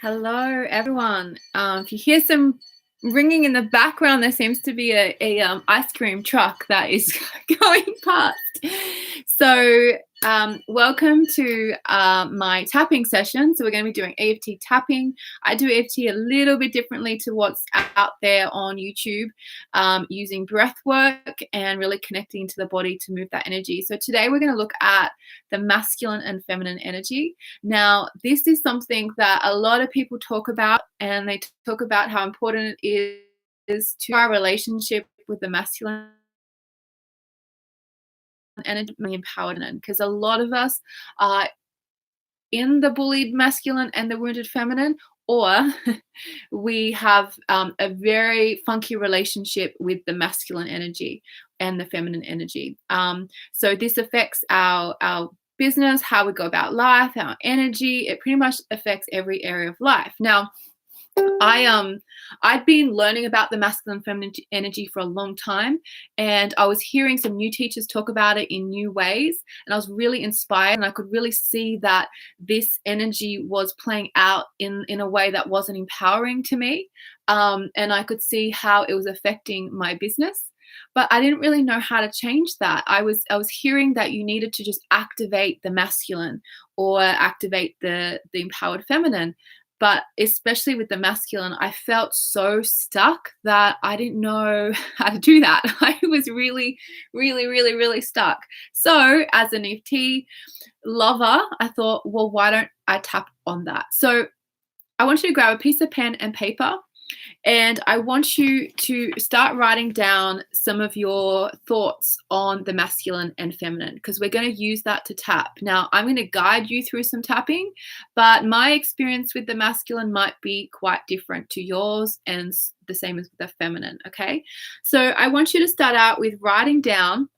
Hello, everyone. If you hear some ringing in the background, there seems to be a ice cream truck that is going past. So, welcome to my tapping session. So we're going to be doing EFT tapping. I do EFT a little bit differently to what's out there on YouTube, using breath work and really connecting to the body to move that energy. So today we're going to look at the masculine and feminine energy. Now, this is something that a lot of people talk about, and they talk about how important it is to our relationship with the masculine energy, empowered, because a lot of us are in the bullied masculine and the wounded feminine, or we have a very funky relationship with the masculine energy and the feminine energy. So this affects our business, how we go about life, our energy. It pretty much affects every area of life. Now, I'd been learning about the masculine feminine energy for a long time, and I was hearing some new teachers talk about it in new ways, and I was really inspired, and I could really see that this energy was playing out in a way that wasn't empowering to me, and I could see how it was affecting my business. But I didn't really know how to change that. I was hearing that you needed to just activate the masculine or activate the empowered feminine. But especially with the masculine, I felt so stuck that I didn't know how to do that. I was really, really, really, really stuck. So, as an EFT lover, I thought, well, why don't I tap on that? So, I want you to grab a piece of pen and paper, and I want you to start writing down some of your thoughts on the masculine and feminine, because we're going to use that to tap. Now, I'm going to guide you through some tapping, but my experience with the masculine might be quite different to yours, and the same as with the feminine, okay? So I want you to start out with writing down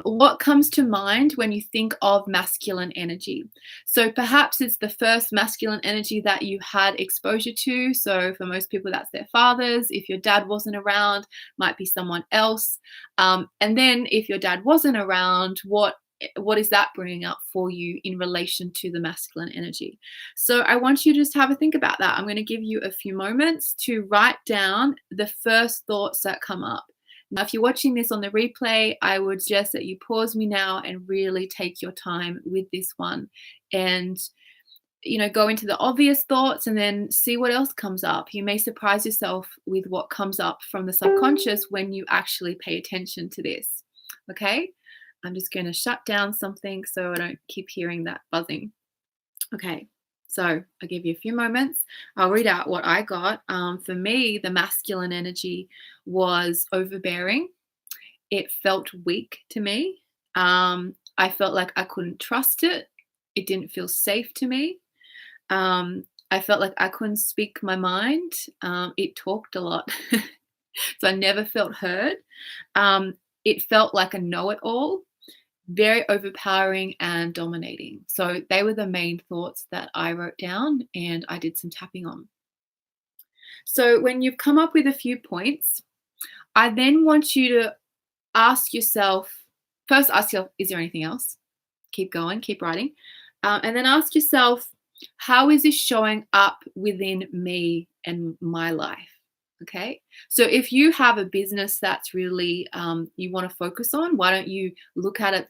what comes to mind when you think of masculine energy. So perhaps it's the first masculine energy that you had exposure to. So for most people, that's their fathers. If your dad wasn't around, might be someone else. And then if your dad wasn't around, what is that bringing up for you in relation to the masculine energy? So I want you to just have a think about that. I'm going to give you a few moments to write down the first thoughts that come up. Now, if you're watching this on the replay, I would suggest that you pause me now and really take your time with this one, and go into the obvious thoughts and then see what else comes up. You may surprise yourself with what comes up from the subconscious when you actually pay attention to this. Okay, I'm just going to shut down something so I don't keep hearing that buzzing. Okay, so I'll give you a few moments. I'll read out what I got. For me, the masculine energy was overbearing. It felt weak to me. I felt like I couldn't trust it. It didn't feel safe to me. I felt like I couldn't speak my mind. It talked a lot. So I never felt heard. It felt like a know-it-all. Very overpowering and dominating. So they were the main thoughts that I wrote down and I did some tapping on. So when you've come up with a few points, I then want you to ask yourself, is there anything else? Keep going, keep writing. And then ask yourself, how is this showing up within me and my life? Okay, so if you have a business that's really you want to focus on, why don't you look at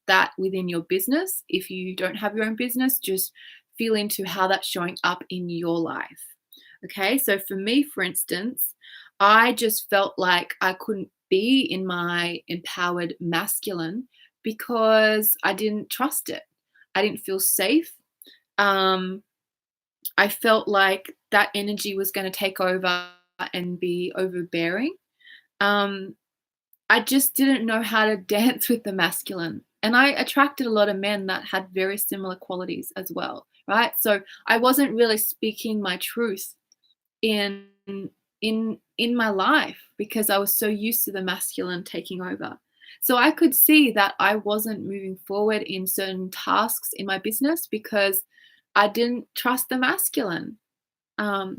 that within your business? If you don't have your own business, just feel into how that's showing up in your life. Okay, so for me, for instance, I just felt like I couldn't be in my empowered masculine because I didn't trust it. I didn't feel safe. I felt like that energy was going to take over and be overbearing. I just didn't know how to dance with the masculine. And I attracted a lot of men that had very similar qualities as well, right? So I wasn't really speaking my truth in my life because I was so used to the masculine taking over. So I could see that I wasn't moving forward in certain tasks in my business because I didn't trust the masculine.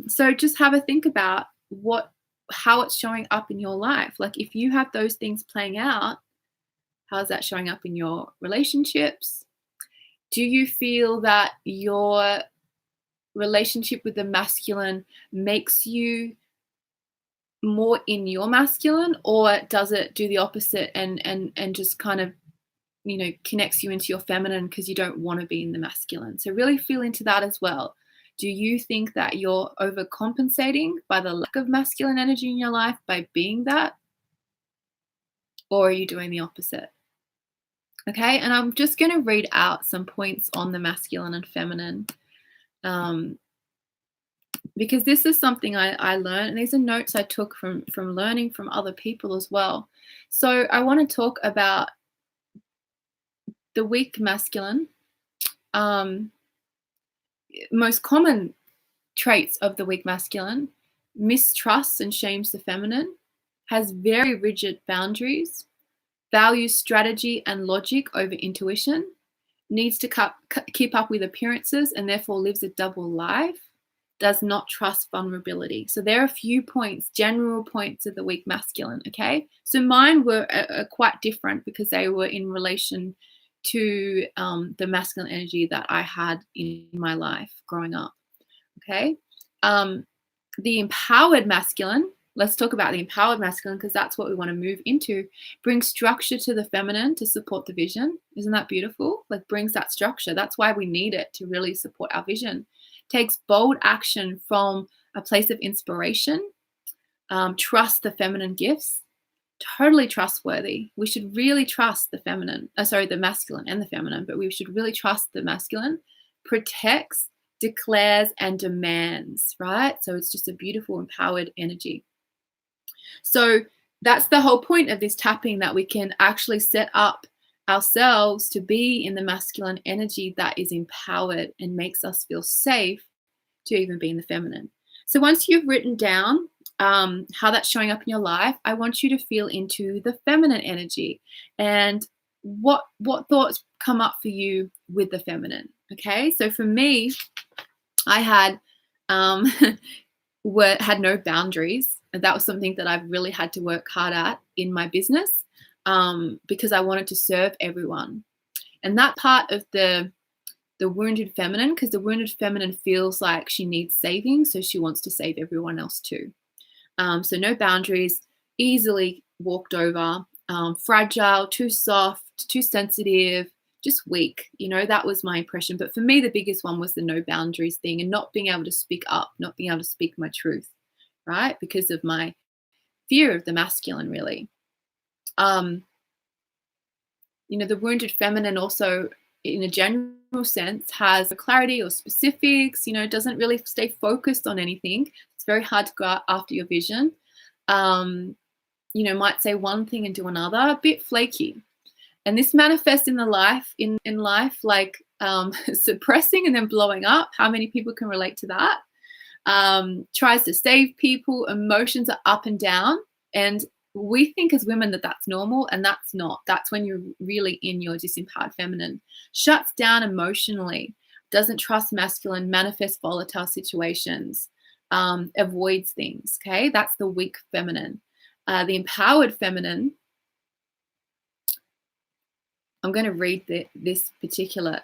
So just have a think about how it's showing up in your life. Like if you have those things playing out, how's that showing up in your relationships? Do you feel that your relationship with the masculine makes you more in your masculine, or does it do the opposite and just kind of, connects you into your feminine because you don't want to be in the masculine? So really feel into that as well. Do you think that you're overcompensating by the lack of masculine energy in your life by being that? Or are you doing the opposite? Okay, and I'm just going to read out some points on the masculine and feminine, because this is something I learned, and these are notes I took from learning from other people as well. So I want to talk about the weak masculine. Most common traits of the weak masculine: mistrusts and shames the feminine, has very rigid boundaries, values strategy and logic over intuition, needs to keep up with appearances and therefore lives a double life, does not trust vulnerability. So there are a few points, general points of the weak masculine, okay? So mine were quite different because they were in relation to the masculine energy that I had in my life growing up, okay? The empowered masculine, let's talk about the empowered masculine because that's what we want to move into, brings structure to the feminine to support the vision. Isn't that beautiful? Like, brings that structure. That's why we need it to really support our vision. Takes bold action from a place of inspiration. Trust the feminine gifts. Totally trustworthy. We should really trust the masculine and the feminine, but we should really trust the masculine. Protects, declares, and demands, right? So it's just a beautiful, empowered energy. So that's the whole point of this tapping, that we can actually set up ourselves to be in the masculine energy that is empowered and makes us feel safe to even be in the feminine. So once you've written down how that's showing up in your life, I want you to feel into the feminine energy and what thoughts come up for you with the feminine. Okay, so for me, I had had no boundaries. And that was something that I've really had to work hard at in my business, because I wanted to serve everyone. And that part of the wounded feminine, because the wounded feminine feels like she needs saving, so she wants to save everyone else too. So no boundaries, easily walked over, fragile, too soft, too sensitive, just weak. That was my impression. But for me, the biggest one was the no boundaries thing and not being able to speak up, not being able to speak my truth, right? Because of my fear of the masculine, really. The wounded feminine also, in a general sense, has clarity or specifics, doesn't really stay focused on anything. It's very hard to go after your vision. Might say one thing and do another, a bit flaky. And this manifests in life like suppressing and then blowing up. How many people can relate to that? Tries to save people. Emotions are up and down. And we think as women that that's normal, and that's not. That's when you're really in your disempowered feminine. Shuts down emotionally. Doesn't trust masculine. Manifests volatile situations. Avoids things. Okay, that's the weak feminine. The empowered feminine, I'm going to read these particular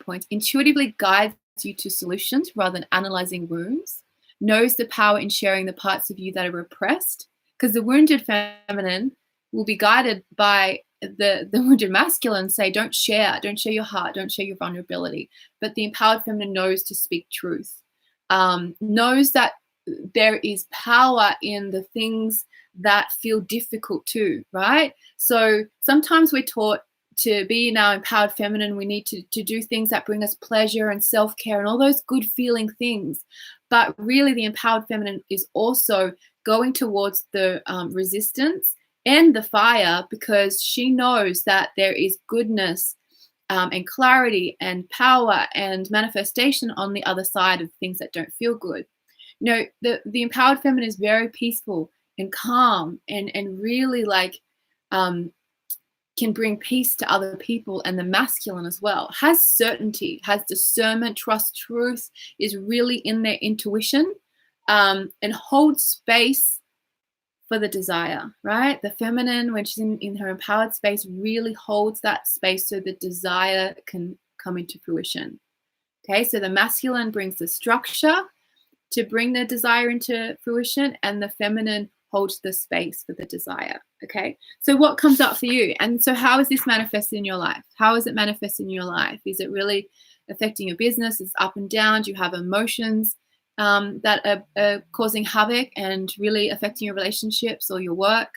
points. Intuitively guides you to solutions rather than analyzing wounds. Knows the power in sharing the parts of you that are repressed, because the wounded feminine will be guided by the wounded masculine. Say, don't share your heart, don't share your vulnerability. But the empowered feminine knows to speak truth. Knows that there is power in the things that feel difficult too, right? So sometimes we're taught to be in our empowered feminine, we need to do things that bring us pleasure and self-care and all those good feeling things. But really the empowered feminine is also going towards the resistance and the fire, because she knows that there is goodness and clarity and power and manifestation on the other side of things that don't feel good. The empowered feminine is very peaceful and calm and really can bring peace to other people, and the masculine as well has certainty, has discernment, trust, truth, is really in their intuition, and holds space for the desire, right? The feminine, when she's in her empowered space, really holds that space so the desire can come into fruition. Okay, so the masculine brings the structure to bring the desire into fruition, and the feminine holds the space for the desire. Okay, so what comes up for you? And so how is this manifesting in your life? How is it manifesting in your life? Is it really affecting your business? It's up and down. Do you have emotions that are causing havoc and really affecting your relationships or your work?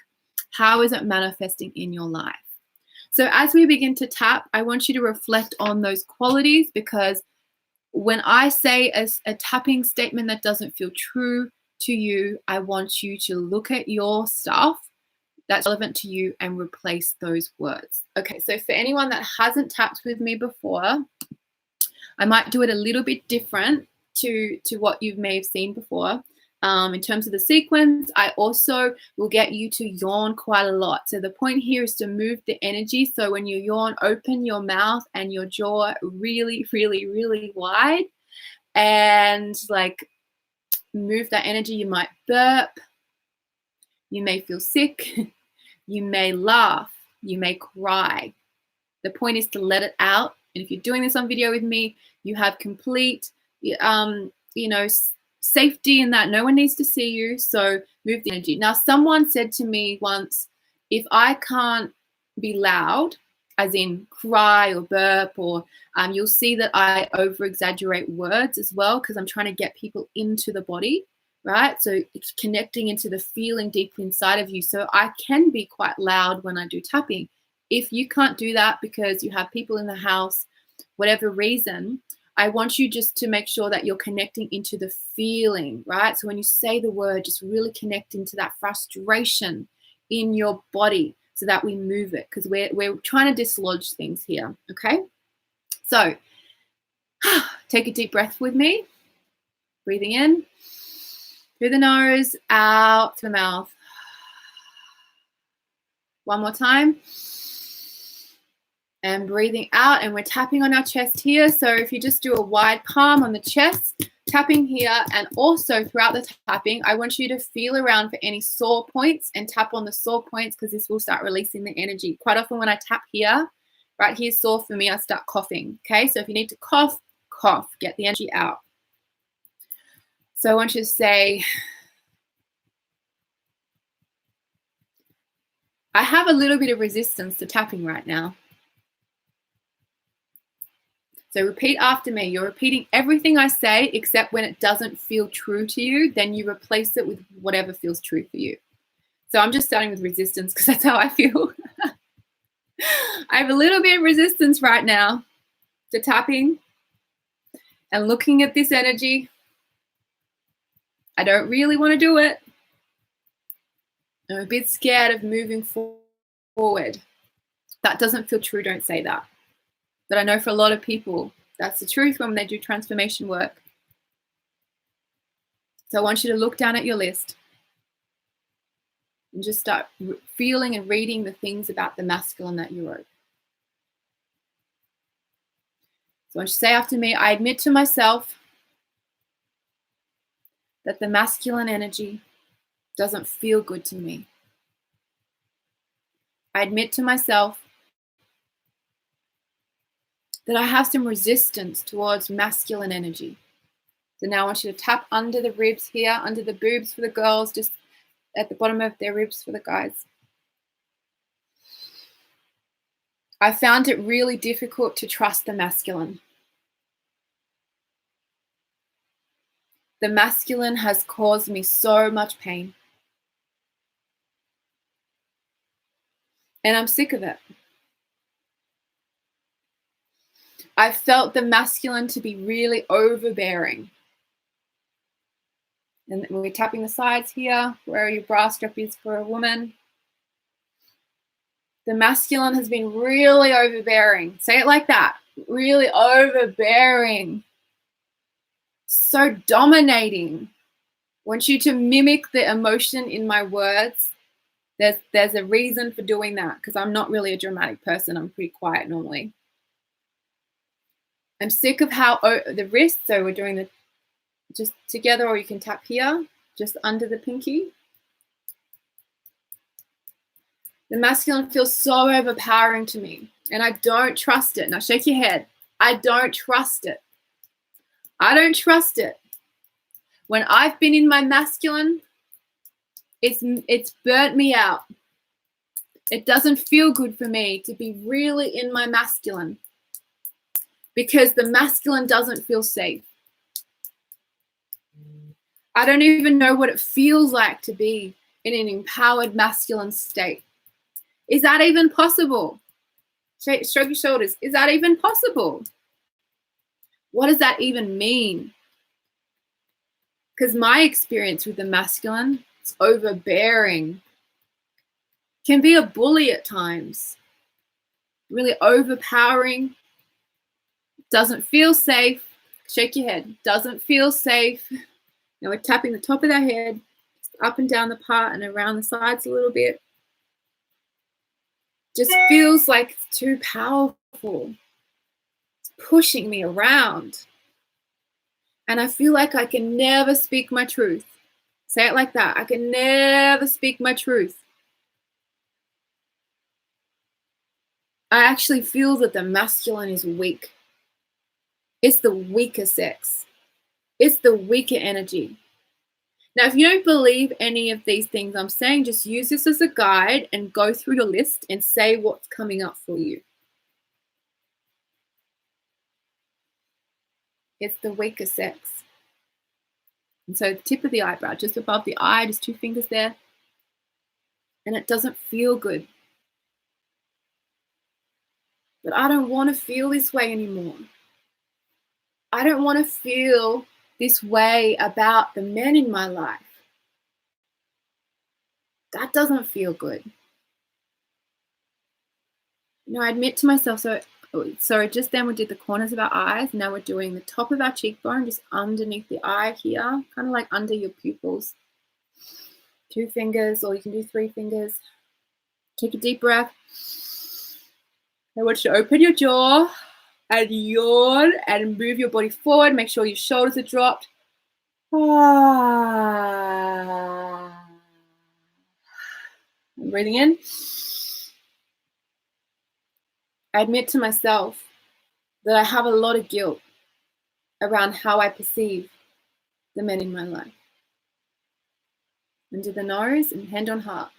How is it manifesting in your life? So as we begin to tap, I want you to reflect on those qualities, because when I say a tapping statement that doesn't feel true to you, I want you to look at your stuff that's relevant to you and replace those words. Okay, so for anyone that hasn't tapped with me before, I might do it a little bit different to what you may have seen before. In terms of the sequence, I also will get you to yawn quite a lot. So the point here is to move the energy. So when you yawn, open your mouth and your jaw really, really, really wide, and like move that energy. You might burp, you may feel sick, you may laugh, you may cry. The point is to let it out. And if you're doing this on video with me, you have complete, safety in that no one needs to see you. So move the energy. Now, someone said to me once, if I can't be loud, as in cry or burp, or you'll see that I over exaggerate words as well, because I'm trying to get people into the body, right? So it's connecting into the feeling deep inside of you. So I can be quite loud when I do tapping. If you can't do that because you have people in the house, whatever reason, I want you just to make sure that you're connecting into the feeling, right? So when you say the word, just really connect into that frustration in your body so that we move it, because we're trying to dislodge things here, okay? So take a deep breath with me. Breathing in through the nose, out through the mouth. One more time. And breathing out, and we're tapping on our chest here. So if you just do a wide palm on the chest, tapping here, and also throughout the tapping, I want you to feel around for any sore points and tap on the sore points, because this will start releasing the energy. Quite often when I tap here, right here sore for me, I start coughing. Okay, so if you need to cough, cough, get the energy out. So I want you to say, I have a little bit of resistance to tapping right now. So repeat after me. You're repeating everything I say, except when it doesn't feel true to you, then you replace it with whatever feels true for you. So I'm just starting with resistance because that's how I feel. I have a little bit of resistance right now to tapping and looking at this energy. I don't really want to do it. I'm a bit scared of moving forward. That doesn't feel true. Don't say that. But I know for a lot of people, that's the truth when they do transformation work. So I want you to look down at your list and just start feeling and reading the things about the masculine that you wrote. So I want you to say after me, I admit to myself that the masculine energy doesn't feel good to me. I admit to myself that I have some resistance towards masculine energy. So now I want you to tap under the ribs here, under the boobs for the girls, just at the bottom of their ribs for the guys. I found it really difficult to trust the masculine. The masculine has caused me so much pain. And I'm sick of it. I felt the masculine to be really overbearing. And we're tapping the sides here, where your bra strap is for a woman. The masculine has been really overbearing. Say it like that. Really overbearing. So dominating. I want you to mimic the emotion in my words. There's a reason for doing that, because I'm not really a dramatic person. I'm pretty quiet normally. I'm sick of how the wrist, so we're doing the just together, or you can tap here, just under the pinky. The masculine feels so overpowering to me, and I don't trust it. Now shake your head. I don't trust it. I don't trust it. When I've been in my masculine, it's burnt me out. It doesn't feel good for me to be really in my masculine because the masculine doesn't feel safe. I don't even know what it feels like to be in an empowered masculine state. Is that even possible? Stroke your shoulders. Is that even possible? What does that even mean? Because my experience with the masculine, it's overbearing. Can be a bully at times. Really overpowering. Doesn't feel safe. Shake your head. Doesn't feel safe. Now we're tapping the top of our head, up and down the part and around the sides a little bit. Just feels like it's too powerful. It's pushing me around. And I feel like I can never speak my truth. Say it like that. I can never speak my truth. I actually feel that the masculine is weak. It's the weaker sex. It's the weaker energy. Now, if you don't believe any of these things I'm saying, just use this as a guide and go through your list and say what's coming up for you. It's the weaker sex. And so the tip of the eyebrow, just above the eye, just 2 fingers there. And it doesn't feel good. But I don't want to feel this way anymore. I don't want to feel this way about the men in my life. That doesn't feel good. I admit to myself, so just then we did the corners of our eyes. Now we're doing the top of our cheekbone, just underneath the eye here, kind of like under your pupils. 2 fingers, or you can do 3 fingers. Take a deep breath. I want you to open your jaw and yawn and move your body forward. Make sure your shoulders are dropped. I'm breathing in. I admit to myself that I have a lot of guilt around how I perceive the men in my life. Under the nose and hand on heart.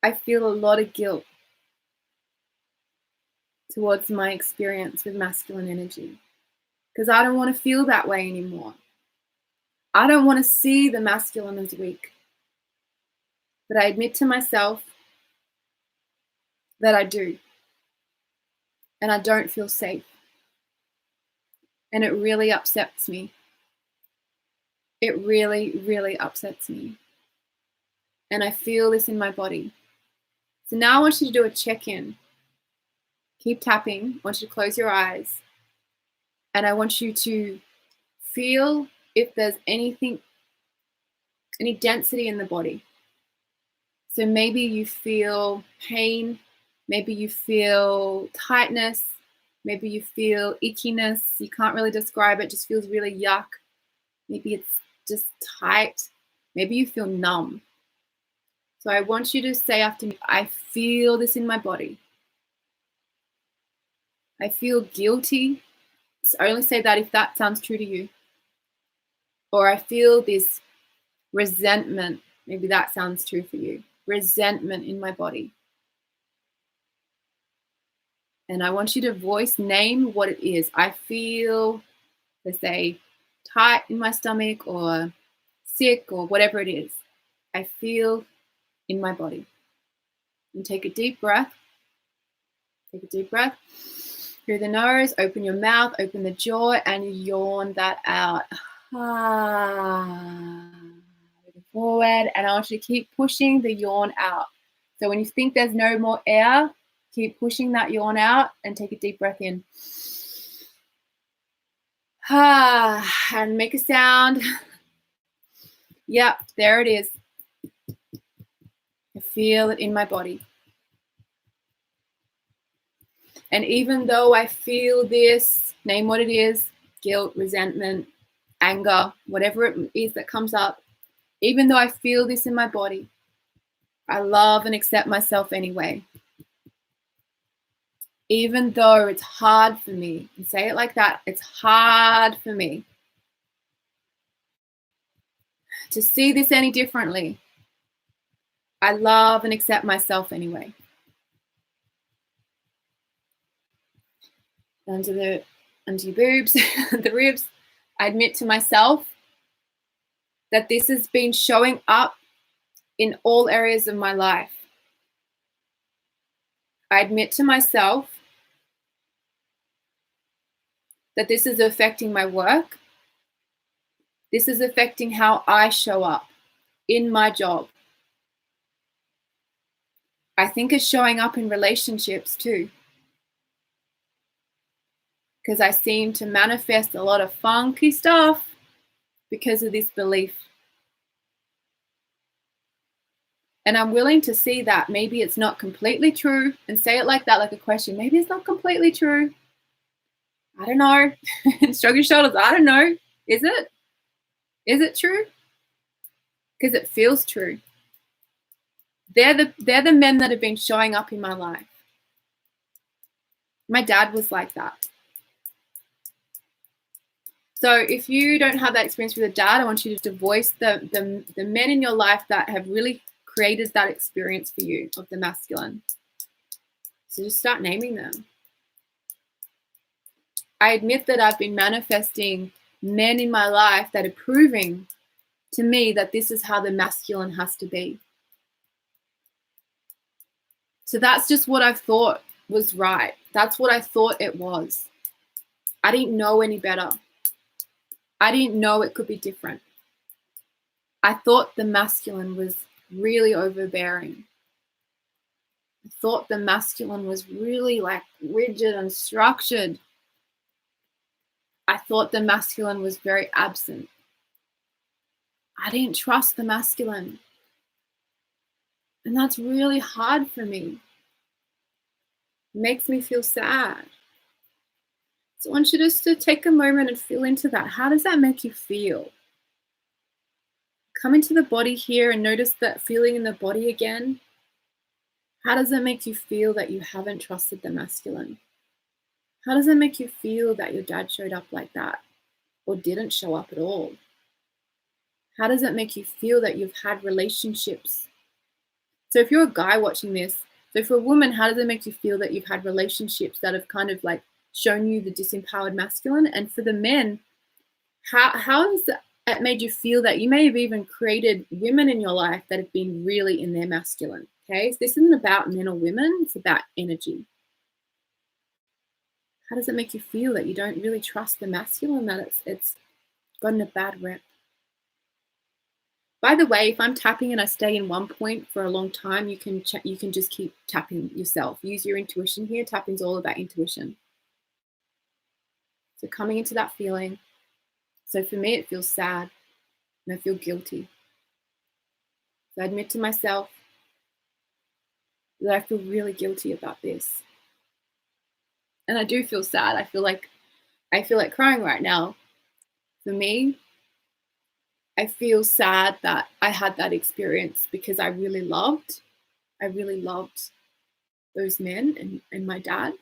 I feel a lot of guilt towards my experience with masculine energy because I don't want to feel that way anymore. I don't want to see the masculine as weak. But I admit to myself that I do. And I don't feel safe. And it really upsets me. It really, really upsets me. And I feel this in my body. So now I want you to do a check-in. Keep tapping. I want you to close your eyes. And I want you to feel if there's anything, any density in the body. So maybe you feel pain. Maybe you feel tightness. Maybe you feel ickiness. You can't really describe it. Just feels really yuck. Maybe it's just tight. Maybe you feel numb. So I want you to say after me, I feel this in my body. I feel guilty. So only say that if that sounds true to you. Or I feel this resentment. Maybe that sounds true for you. Resentment in my body. And I want you to name what it is. I feel, let's say, tight in my stomach or sick or whatever it is. I feel in my body. And take a deep breath. Take a deep breath. Through the nose, open your mouth, open the jaw, and yawn that out. Moving forward, and I want you to keep pushing the yawn out. So when you think there's no more air, keep pushing that yawn out and take a deep breath in. And make a sound. Yep, there it is. I feel it in my body. And even though I feel this, name what it is, guilt, resentment, anger, whatever it is that comes up, even though I feel this in my body, I love and accept myself anyway. Even though it's hard for me, and say it like that, it's hard for me. to see this any differently. I love and accept myself anyway. Under your boobs, the ribs, I admit to myself that this has been showing up in all areas of my life. I admit to myself that this is affecting my work. This is affecting how I show up in my job. I think it's showing up in relationships too, because I seem to manifest a lot of funky stuff because of this belief. And I'm willing to see that maybe it's not completely true, and say it like that, like a question. Maybe it's not completely true. I don't know. Shrug your shoulders. I don't know. Is it? Is it true? Because it feels true. They're the men that have been showing up in my life. My dad was like that. So if you don't have that experience with a dad, I want you to voice the men in your life that have really created that experience for you of the masculine. So just start naming them. I admit that I've been manifesting men in my life that are proving to me that this is how the masculine has to be. So that's just what I thought was right. That's what I thought it was. I didn't know any better. I didn't know it could be different. I thought the masculine was really overbearing. I thought the masculine was really like rigid and structured. I thought the masculine was very absent. I didn't trust the masculine. And that's really hard for me. It makes me feel sad. So I want you just to take a moment and feel into that. How does that make you feel? Come into the body here and notice that feeling in the body again. How does it make you feel that you haven't trusted the masculine? How does it make you feel that your dad showed up like that or didn't show up at all? How does it make you feel that you've had relationships? So if you're a guy watching this, so for a woman, how does it make you feel that you've had relationships that have kind of like shown you the disempowered masculine? And for the men, how has it made you feel that you may have even created women in your life that have been really in their masculine? Okay, so this isn't about men or women, it's about energy. How does it make you feel that you don't really trust the masculine, that it's gotten a bad rep? By the way, if I'm tapping and I stay in one point for a long time, you can just keep tapping yourself. Use your intuition here. Tapping's all about intuition. So coming into that feeling. So for me, it feels sad and I feel guilty. So I admit to myself that I feel really guilty about this. And I do feel sad. I feel like crying right now. For me, I feel sad that I had that experience because I really loved those men and my dad.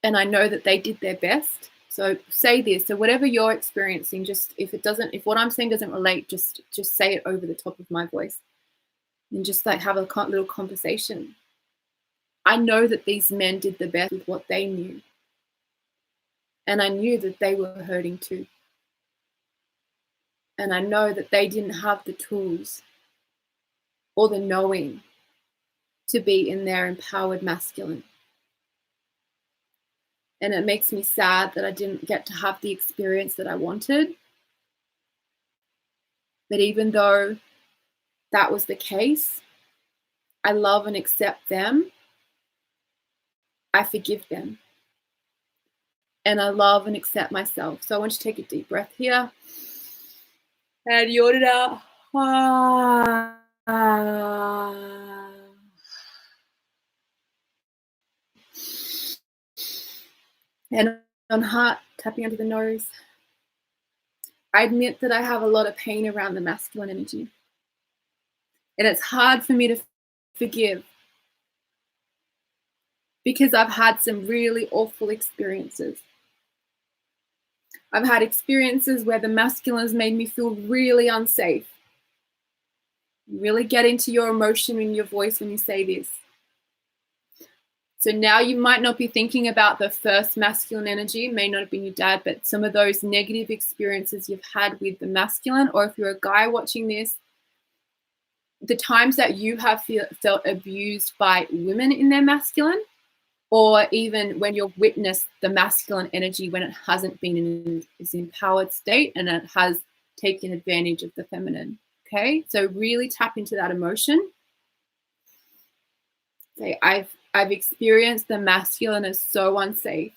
And I know that they did their best. So say this. So whatever you're experiencing, just if what I'm saying doesn't relate, just say it over the top of my voice and just like have a little conversation. I know that these men did the best with what they knew. And I knew that they were hurting too. And I know that they didn't have the tools or the knowing to be in their empowered masculine. And it makes me sad that I didn't get to have the experience that I wanted. But even though that was the case, I love and accept them. I forgive them. And I love and accept myself. So I want you to take a deep breath here. And yawn it out. And on heart, tapping under the nose. I admit that I have a lot of pain around the masculine energy. And it's hard for me to forgive because I've had some really awful experiences. I've had experiences where the masculine has made me feel really unsafe. Really get into your emotion in your voice when you say this. So now you might not be thinking about the first masculine energy, it may not have been your dad, but some of those negative experiences you've had with the masculine, or if you're a guy watching this, the times that you have felt abused by women in their masculine, or even when you've witnessed the masculine energy when it hasn't been in its empowered state and it has taken advantage of the feminine. Okay, so really tap into that emotion. Say, I've experienced the masculine as so unsafe,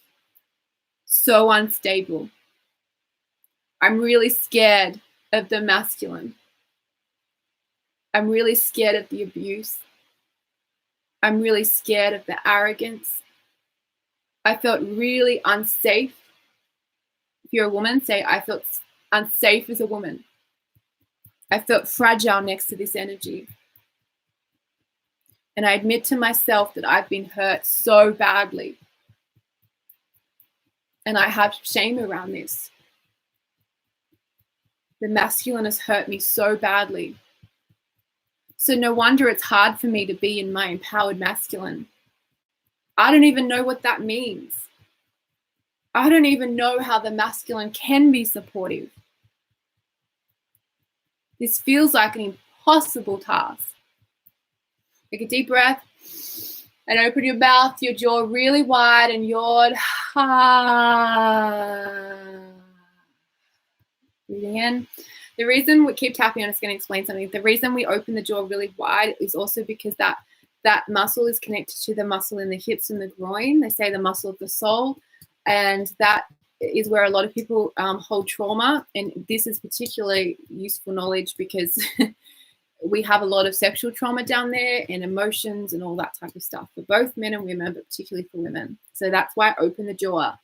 so unstable. I'm really scared of the masculine. I'm really scared of the abuse. I'm really scared of the arrogance. I felt really unsafe. If you're a woman, say, I felt unsafe as a woman. I felt fragile next to this energy. And I admit to myself that I've been hurt so badly. And I have shame around this. The masculine has hurt me so badly. So no wonder it's hard for me to be in my empowered masculine. I don't even know what that means. I don't even know how the masculine can be supportive. This feels like an impossible task. Take a deep breath and open your mouth, your jaw really wide, and yawn. Breathing in. The reason we keep tapping on, it's going to explain something. The reason we open the jaw really wide is also because that muscle is connected to the muscle in the hips and the groin. They say the muscle of the soul, and that is where a lot of people hold trauma. And this is particularly useful knowledge because we have a lot of sexual trauma down there and emotions and all that type of stuff for both men and women, but particularly for women. So that's why I open the jaw.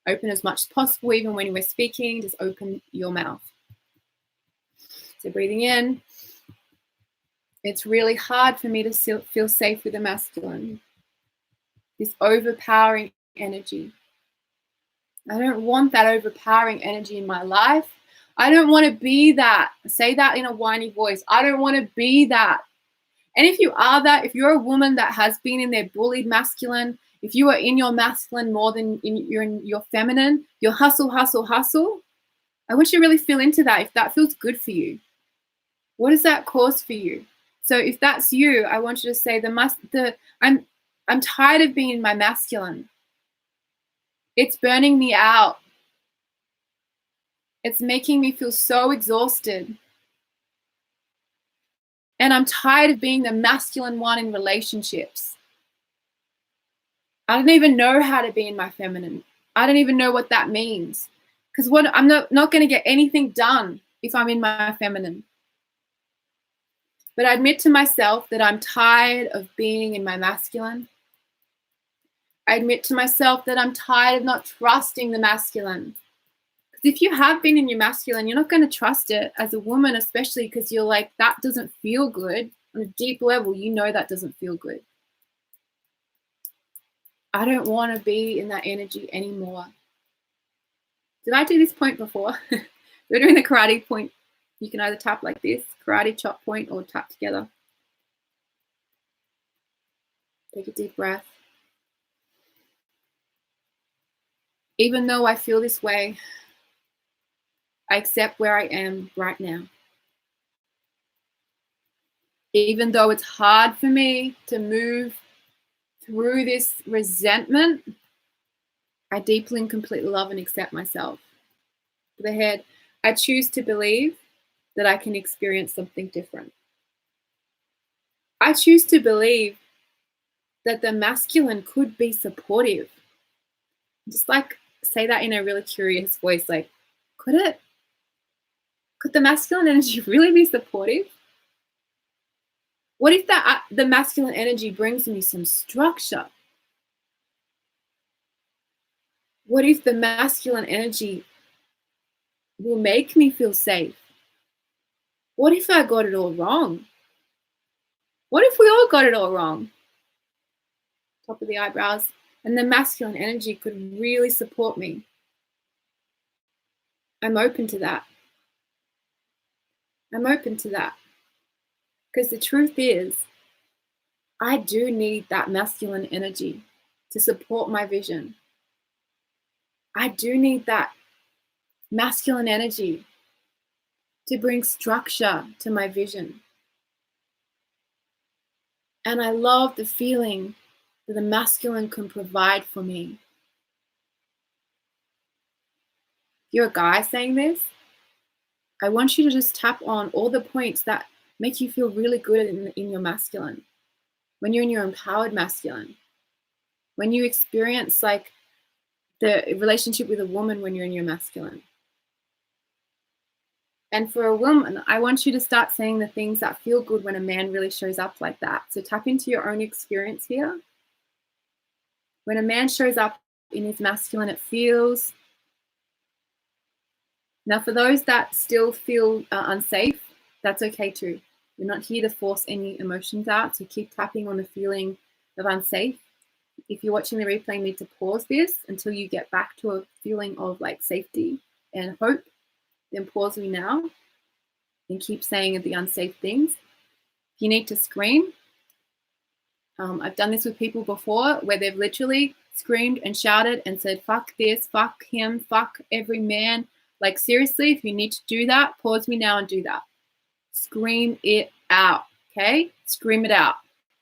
Open as much as possible, even when we're speaking, just open your mouth. So breathing in. It's really hard for me to feel safe with the masculine. This overpowering energy. I don't want that overpowering energy in my life. I don't want to be that. Say that in a whiny voice. I don't want to be that. And if you are that, if you're a woman that has been in their bullied masculine, if you are in your masculine more than you're in your feminine, your hustle, hustle, hustle, I want you to really feel into that if that feels good for you. What does that cause for you? So if that's you, I want you to say I'm tired of being in my masculine. It's burning me out. It's making me feel so exhausted. And I'm tired of being the masculine one in relationships. I don't even know how to be in my feminine. I don't even know what that means. Because I'm not going to get anything done if I'm in my feminine. But I admit to myself that I'm tired of being in my masculine. I admit to myself that I'm tired of not trusting the masculine. Because if you have been in your masculine, you're not going to trust it as a woman, especially because you're like, that doesn't feel good. On a deep level, you know that doesn't feel good. I don't want to be in that energy anymore. Did I do this point before? We're doing the karate point. You can either tap like this, karate chop point, or tap together. Take a deep breath. Even though I feel this way, I accept where I am right now. Even though it's hard for me to move through this resentment, I deeply and completely love and accept myself. For the head, I choose to believe that I can experience something different. I choose to believe that the masculine could be supportive. Just like say that in a really curious voice, like, could it? Could the masculine energy really be supportive? What if the masculine energy brings me some structure? What if the masculine energy will make me feel safe? What if I got it all wrong? What if we all got it all wrong? Top of the eyebrows. And the masculine energy could really support me. I'm open to that. I'm open to that. Because the truth is, I do need that masculine energy to support my vision. I do need that masculine energy to bring structure to my vision. And I love the feeling that the masculine can provide for me. If you're a guy saying this, I want you to just tap on all the points that make you feel really good in your masculine. When you're in your empowered masculine. When you experience like the relationship with a woman when you're in your masculine. And for a woman, I want you to start saying the things that feel good when a man really shows up like that. So tap into your own experience here. When a man shows up in his masculine, it feels. Now, for those that still feel unsafe, that's okay too. We're not here to force any emotions out. So keep tapping on the feeling of unsafe. If you're watching the replay, you need to pause this until you get back to a feeling of like safety and hope. Then pause me now and keep saying the unsafe things. If you need to scream, I've done this with people before where they've literally screamed and shouted and said, fuck this, fuck him, fuck every man. Like seriously, if you need to do that, pause me now and do that. Scream it out, okay? Scream it out.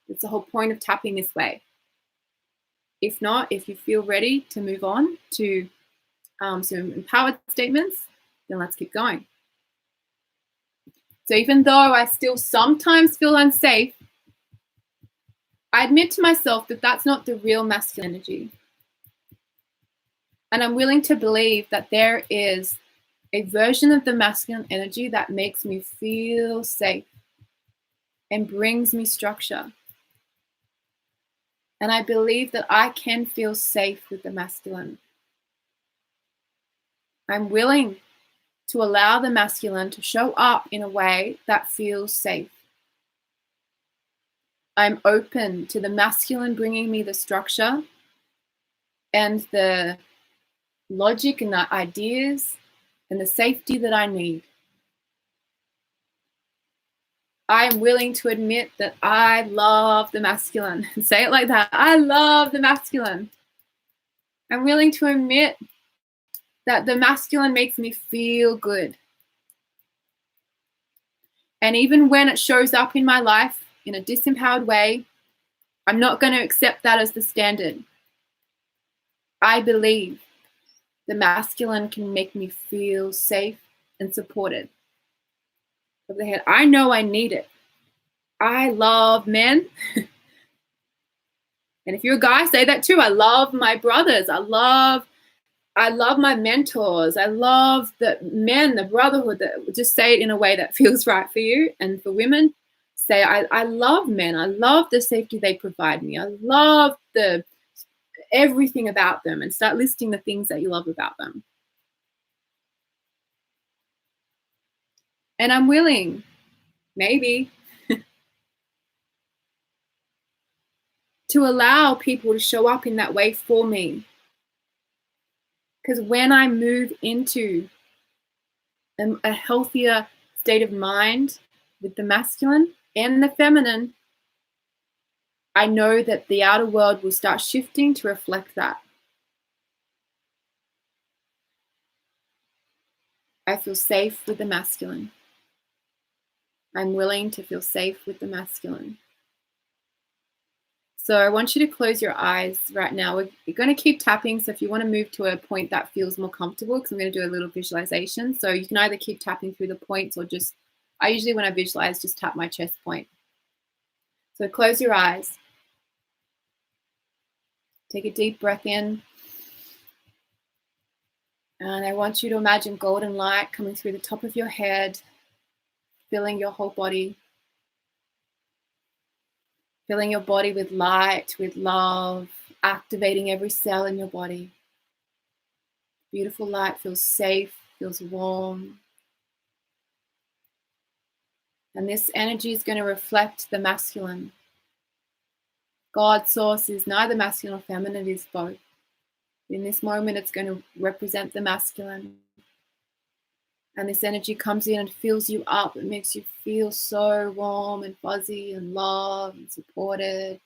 That's the whole point of tapping this way. If not, if you feel ready to move on to some empowered statements, then let's keep going. So even though I still sometimes feel unsafe, I admit to myself that that's not the real masculine energy. And I'm willing to believe that there is a version of the masculine energy that makes me feel safe and brings me structure. And I believe that I can feel safe with the masculine. I'm willing to allow the masculine to show up in a way that feels safe. I'm open to the masculine bringing me the structure and the logic and the ideas and the safety that I need. I am willing to admit that I love the masculine. Say it like that. I love the masculine. I'm willing to admit that the masculine makes me feel good. And even when it shows up in my life in a disempowered way, I'm not going to accept that as the standard. I believe the masculine can make me feel safe and supported. Of the head, I know I need it. I love men. And if you're a guy, say that too. I love my brothers. I love my mentors. I love the men, the brotherhood. Just say it in a way that feels right for you. And for women, say, I love men. I love the safety they provide me. I love everything about them, and start listing the things that you love about them. And I'm willing, maybe, to allow people to show up in that way for me. Because when I move into a healthier state of mind with the masculine and the feminine, I know that the outer world will start shifting to reflect that. I feel safe with the masculine. I'm willing to feel safe with the masculine. So I want you to close your eyes right now. We're going to keep tapping. So if you want to move to a point that feels more comfortable, because I'm going to do a little visualization. So you can either keep tapping through the points or just, I usually when I visualize, just tap my chest point. So close your eyes. Take a deep breath in. And I want you to imagine golden light coming through the top of your head, filling your whole body. Filling your body with light, with love, activating every cell in your body. Beautiful light, feels safe, feels warm. And this energy is going to reflect the masculine. God's source is neither masculine or feminine, it is both. In this moment, it's going to represent the masculine. And this energy comes in and fills you up. It makes you feel so warm and fuzzy and loved and supported.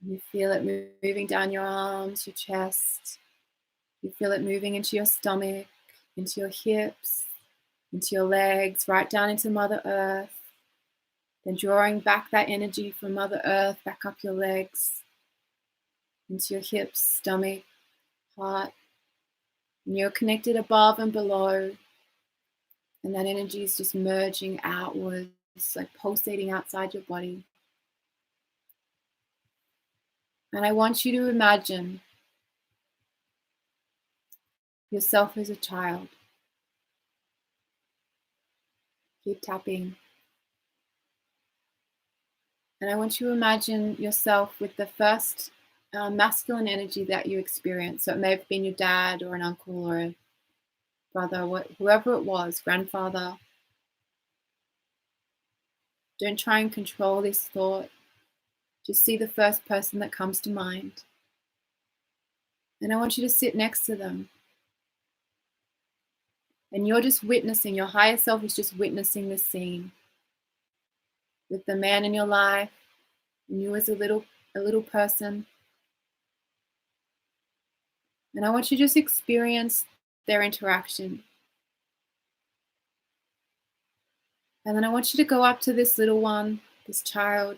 You feel it moving down your arms, your chest. You feel it moving into your stomach, into your hips, into your legs, right down into Mother Earth. Then drawing back that energy from Mother Earth, back up your legs, into your hips, stomach, heart. And you're connected above and below. And that energy is just merging outwards, like pulsating outside your body. And I want you to imagine yourself as a child. Keep tapping. And I want you to imagine yourself with the first masculine energy that you experienced. So it may have been your dad or an uncle or a brother, whoever it was, grandfather. Don't try and control this thought. Just see the first person that comes to mind. And I want you to sit next to them. And you're just witnessing, your higher self is just witnessing this scene with the man in your life and you as a little person. And I want you to just experience their interaction. And then I want you to go up to this little one, this child.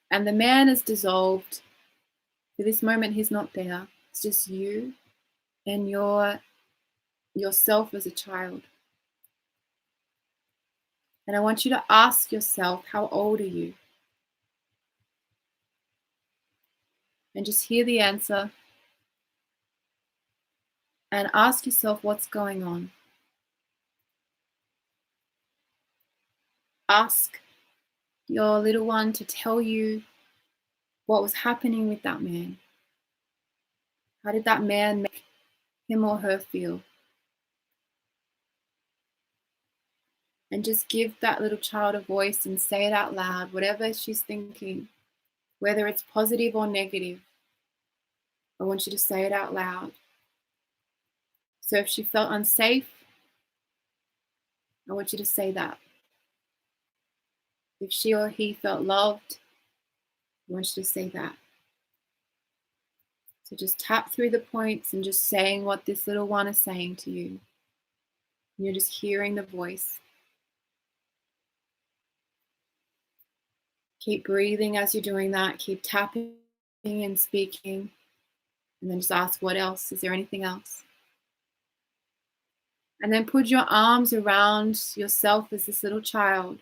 And the man is dissolved. For this moment, he's not there. It's just you and yourself as a child. And I want you to ask yourself, how old are you? And just hear the answer. And ask yourself what's going on. Ask your little one to tell you what was happening with that man. How did that man make him or her feel? And just give that little child a voice and say it out loud, whatever she's thinking, whether it's positive or negative. I want you to say it out loud. So if she felt unsafe, I want you to say that. If she or he felt loved, I want you to say that. So just tap through the points and just saying what this little one is saying to you. You're just hearing the voice. Keep breathing as you're doing that. Keep tapping and speaking. And then just ask, what else? Is there anything else? And then put your arms around yourself as this little child.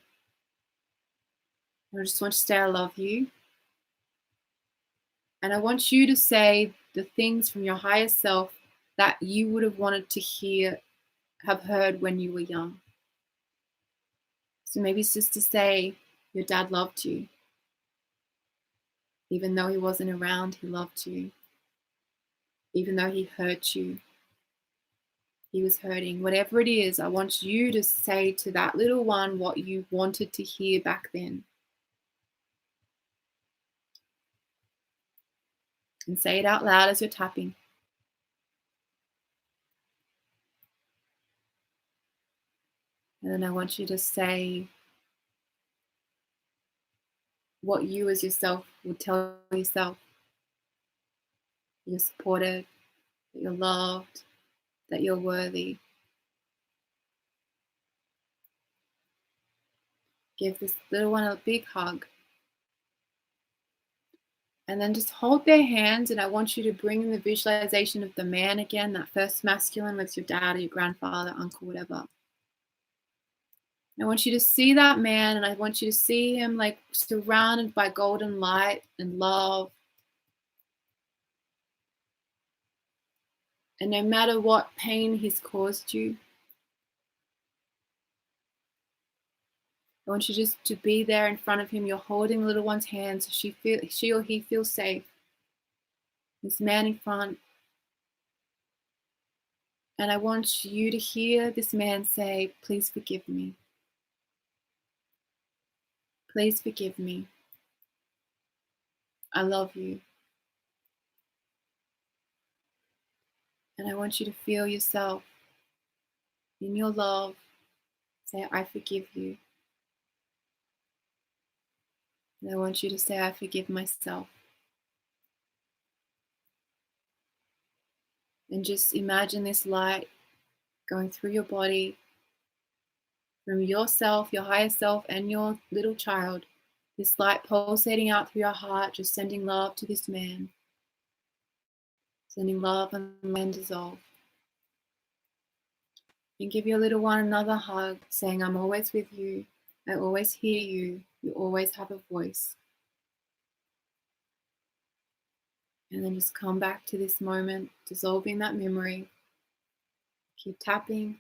I just want you to say, I love you. And I want you to say the things from your higher self that you would have wanted to have heard when you were young. So maybe it's just to say, your dad loved you. Even though he wasn't around, he loved you. Even though he hurt you, he was hurting. Whatever it is, I want you to say to that little one what you wanted to hear back then. And say it out loud as you're tapping. And then I want you to say what you as yourself would tell yourself. You're supported, that you're loved, that you're worthy. Give this little one a big hug. And then just hold their hands, and I want you to bring in the visualization of the man again, that first masculine, whether it's your dad or your grandfather, uncle, whatever. I want you to see that man, and I want you to see him like surrounded by golden light and love. And no matter what pain he's caused you, I want you just to be there in front of him. You're holding the little one's hand so she or he feels safe. This man in front. And I want you to hear this man say, please forgive me. Please forgive me. I love you. And I want you to feel yourself in your love. Say, I forgive you. And I want you to say, I forgive myself. And just imagine this light going through your body, from yourself, your higher self, and your little child. This light pulsating out through your heart, just sending love to this man. Sending love and dissolve. And give your little one another hug, saying, I'm always with you. I always hear you. You always have a voice. And then just come back to this moment, dissolving that memory. Keep tapping.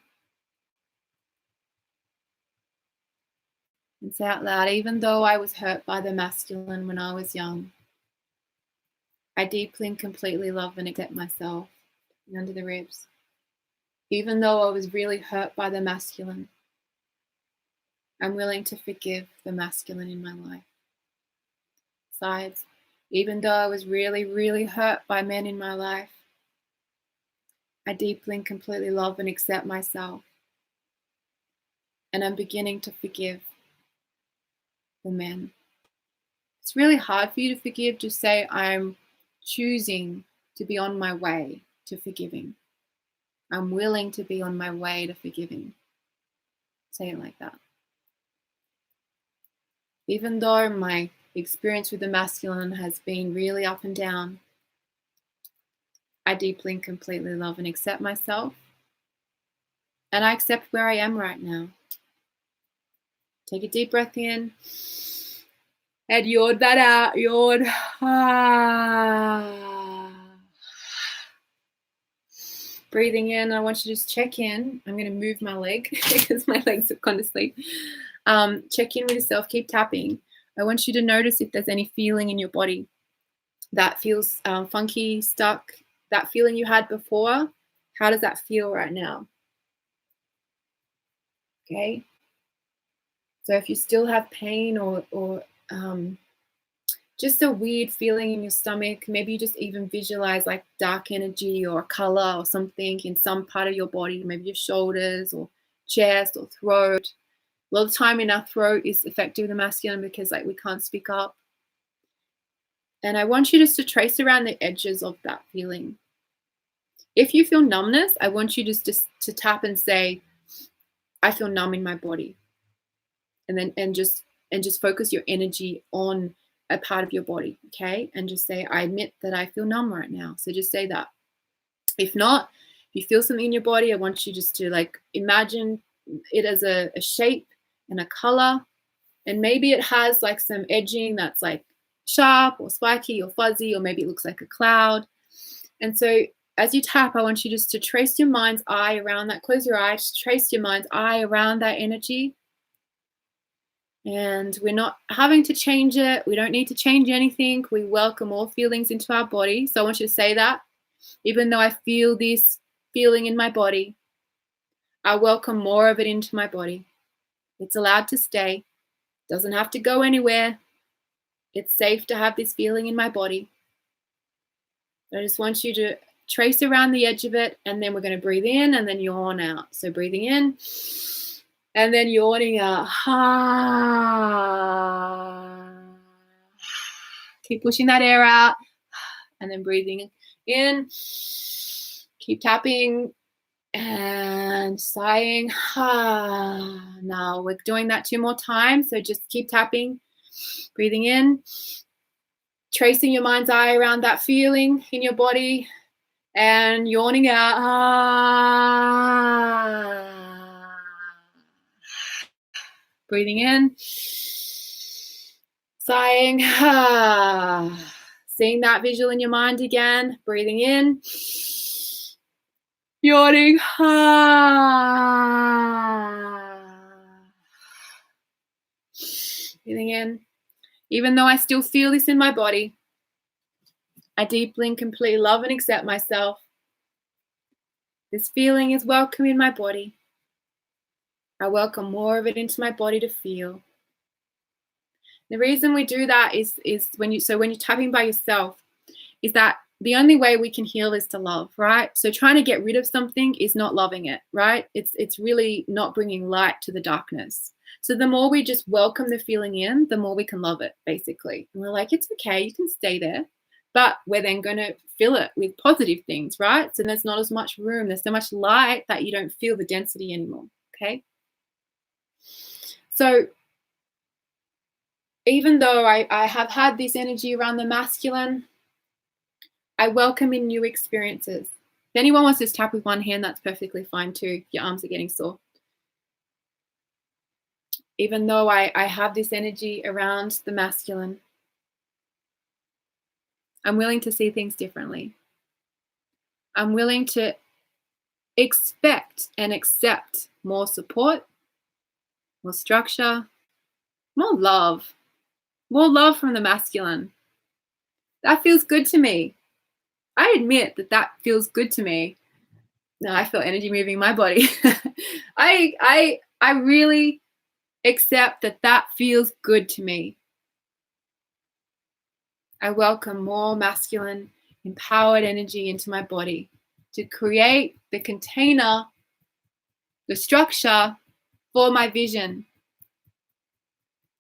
And say out loud, even though I was hurt by the masculine when I was young, I deeply and completely love and accept myself. Under the ribs. Even though I was really hurt by the masculine, I'm willing to forgive the masculine in my life. Sides. Even though I was really, really hurt by men in my life, I deeply and completely love and accept myself. And I'm beginning to forgive the men. It's really hard for you to forgive. Just say, I'm choosing to be on my way to forgiving. I'm willing to be on my way to forgiving. Say it like that. Even though my experience with the masculine has been really up and down, I deeply and completely love and accept myself. And I accept where I am right now. Take a deep breath in. And yawn that out. Yawn. Breathing in, I want you to just check in. I'm going to move my leg because my legs have gone to sleep. Check in with yourself. Keep tapping. I want you to notice if there's any feeling in your body that feels funky, stuck. That feeling you had before, how does that feel right now? Okay. So if you still have pain or just a weird feeling in your stomach, maybe you just even visualize like dark energy or color or something in some part of your body, maybe your shoulders or chest or throat. A lot of the time in our throat is affected with the masculine because like we can't speak up. And I want you just to trace around the edges of that feeling. If you feel numbness, I want you just to tap and say, I feel numb in my body. And just focus your energy on a part of your body, okay? And just say, I admit that I feel numb right now. So just say that. If not, if you feel something in your body, I want you just to like imagine it as a shape and a color. And maybe it has like some edging that's like sharp or spiky or fuzzy, or maybe it looks like a cloud. And so as you tap, I want you just to trace your mind's eye around that. Close your eyes, trace your mind's eye around that energy. And we're not having to change it. We don't need to change anything. We welcome all feelings into our body. So I want you to say that. Even though I feel this feeling in my body, I welcome more of it into my body. It's allowed to stay. Doesn't have to go anywhere. It's safe to have this feeling in my body. I just want you to trace around the edge of it, and then we're going to breathe in and then yawn out. So breathing in and then yawning out. Keep pushing that air out and then breathing in. Keep tapping and sighing. Now we're doing that 2 more times. So just keep tapping, breathing in, tracing your mind's eye around that feeling in your body, and yawning out. Breathing in, sighing. Seeing that visual in your mind again. Breathing in, yawning. Breathing in. Even though I still feel this in my body, I deeply and completely love and accept myself. This feeling is welcome in my body. I welcome more of it into my body to feel. The reason we do that is when you're tapping by yourself, is that the only way we can heal is to love, right? So trying to get rid of something is not loving it, right? It's really not bringing light to the darkness. So the more we just welcome the feeling in, the more we can love it, basically. And we're like, it's okay, you can stay there. But we're then going to fill it with positive things, right? So there's not as much room. There's so much light that you don't feel the density anymore, okay? So even though I have had this energy around the masculine, I welcome in new experiences. If anyone wants to just tap with one hand, that's perfectly fine too. If your arms are getting sore. Even though I have this energy around the masculine, I'm willing to see things differently. I'm willing to expect and accept more support, more structure, more love from the masculine. That feels good to me. I admit that feels good to me. No, I feel energy moving in my body. I really accept that feels good to me. I welcome more masculine, empowered energy into my body to create the container, the structure for my vision.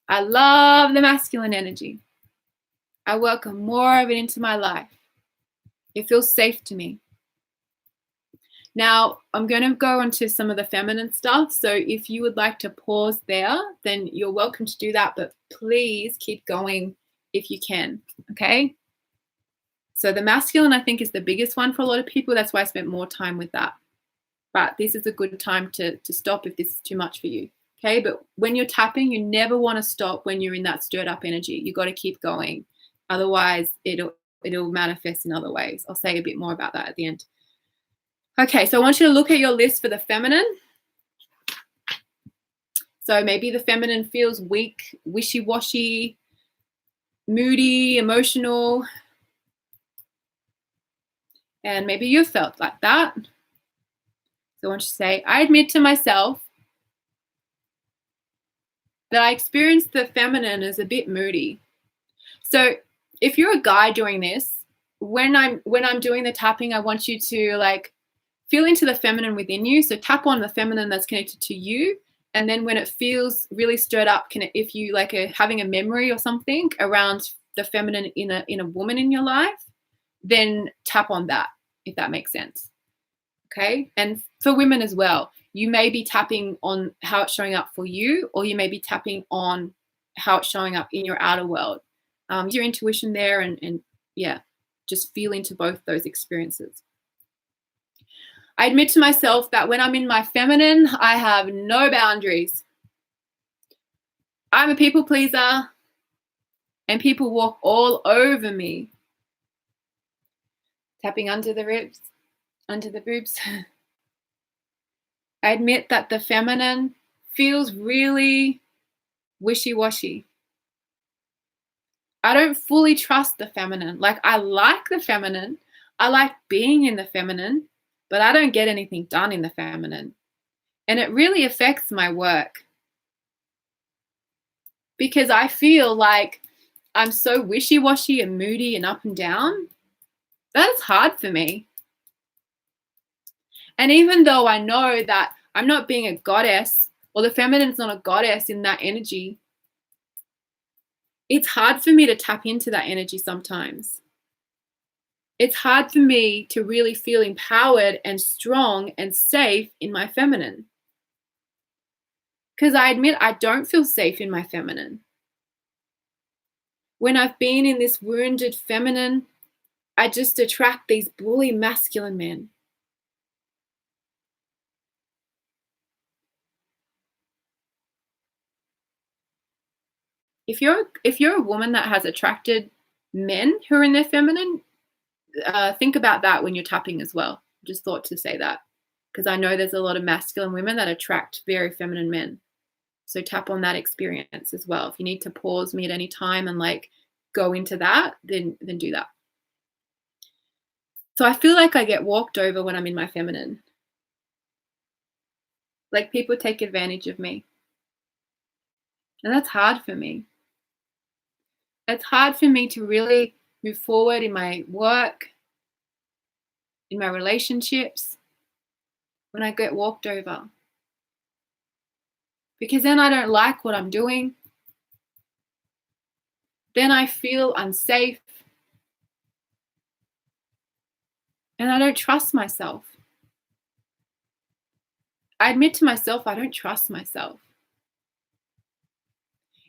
I love the masculine energy. I welcome more of it into my life. It feels safe to me. Now, I'm going to go on to some of the feminine stuff. So if you would like to pause there, then you're welcome to do that. But please keep going if you can, okay? So the masculine, I think, is the biggest one for a lot of people. That's why I spent more time with that. But this is a good time to stop if this is too much for you, okay? But when you're tapping, you never want to stop when you're in that stirred up energy. You got to keep going. Otherwise, it'll manifest in other ways. I'll say a bit more about that at the end. Okay, so I want you to look at your list for the feminine. So maybe the feminine feels weak, wishy-washy, moody, emotional. And maybe you felt like that. So I want you to say, I admit to myself that I experienced the feminine as a bit moody. So if you're a guy doing this, when I'm doing the tapping, I want you to feel into the feminine within you. So tap on the feminine that's connected to you. And then when it feels really stirred up, if you are having a memory or something around the feminine in a woman in your life, then tap on that, if that makes sense. Okay. And for women as well, you may be tapping on how it's showing up for you, or you may be tapping on how it's showing up in your outer world. Your intuition there and just feel into both those experiences. I admit to myself that when I'm in my feminine, I have no boundaries. I'm a people pleaser and people walk all over me. Tapping under the ribs, under the boobs. I admit that the feminine feels really wishy-washy. I don't fully trust the feminine. I like the feminine. I like being in the feminine, but I don't get anything done in the feminine. And it really affects my work because I feel like I'm so wishy-washy and moody and up and down. That's hard for me. And even though I know that I'm not being a goddess, or the feminine's not a goddess in that energy, it's hard for me to tap into that energy sometimes. It's hard for me to really feel empowered and strong and safe in my feminine. Because I admit I don't feel safe in my feminine. When I've been in this wounded feminine, I just attract these bully masculine men. If you're a woman that has attracted men who are in their feminine, think about that when you're tapping as well. Just thought to say that because I know there's a lot of masculine women that attract very feminine men. So tap on that experience as well. If you need to pause me at any time and go into that, then do that. So I feel like I get walked over when I'm in my feminine. People take advantage of me. And that's hard for me. It's hard for me to really move forward in my work in my relationships, when I get walked over. Because then I don't like what I'm doing. Then I feel unsafe. And I don't trust myself. I admit to myself I don't trust myself.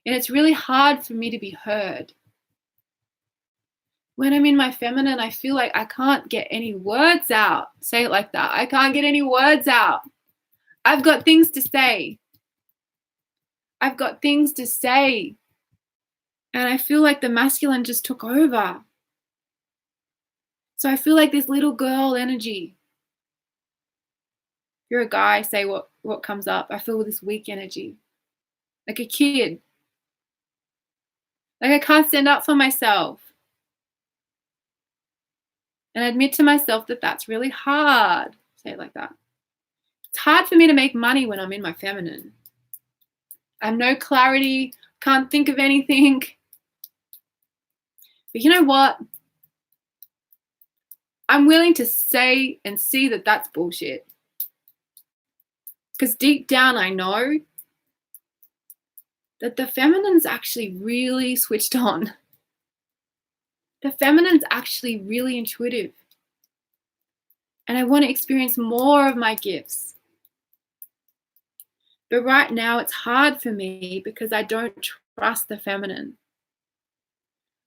And it's really hard for me to be heard. When I'm in my feminine, I feel like I can't get any words out. Say it like that. I can't get any words out. I've got things to say. I've got things to say. And I feel like the masculine just took over. So I feel like this little girl energy. If you're a guy, say what comes up. I feel this weak energy. Like a kid. Like I can't stand up for myself. And I admit to myself that that's really hard. Say it like that. It's hard for me to make money when I'm in my feminine. I have no clarity, can't think of anything. But you know what? I'm willing to say and see that that's bullshit. Because deep down I know that the feminine's actually really switched on. The feminine's actually really intuitive. And I want to experience more of my gifts. But right now it's hard for me because I don't trust the feminine.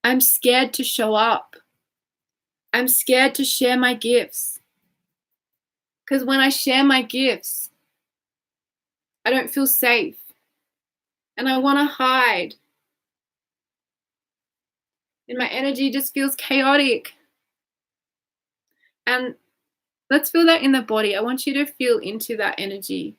I'm scared to show up. I'm scared to share my gifts. Because when I share my gifts, I don't feel safe. And I want to hide. And my energy just feels chaotic. And let's feel that in the body. I want you to feel into that energy.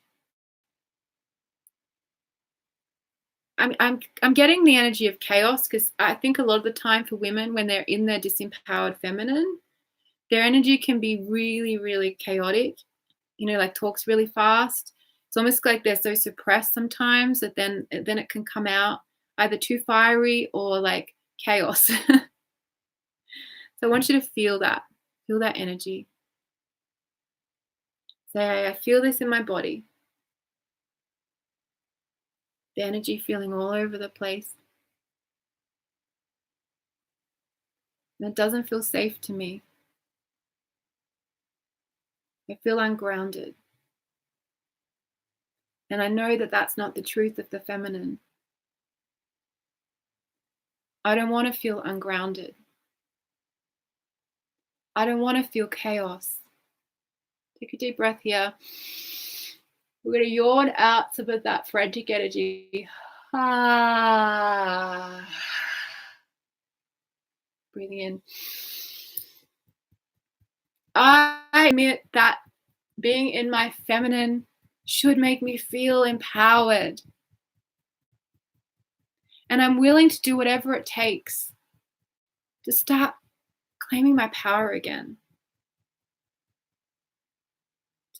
I'm getting the energy of chaos because I think a lot of the time for women, when they're in their disempowered feminine, their energy can be really, really chaotic. You know, like talks really fast. It's almost like they're so suppressed sometimes that then it can come out either too fiery or like chaos. So I want you to feel that energy. Say, I feel this in my body. The energy feeling all over the place. And it doesn't feel safe to me. I feel ungrounded. And I know that that's not the truth of the feminine. I don't want to feel ungrounded. I don't want to feel chaos. Take a deep breath here. We're going to yawn out some of that frantic energy. Breathing in. I admit that being in my feminine should make me feel empowered. And I'm willing to do whatever it takes to start claiming my power again.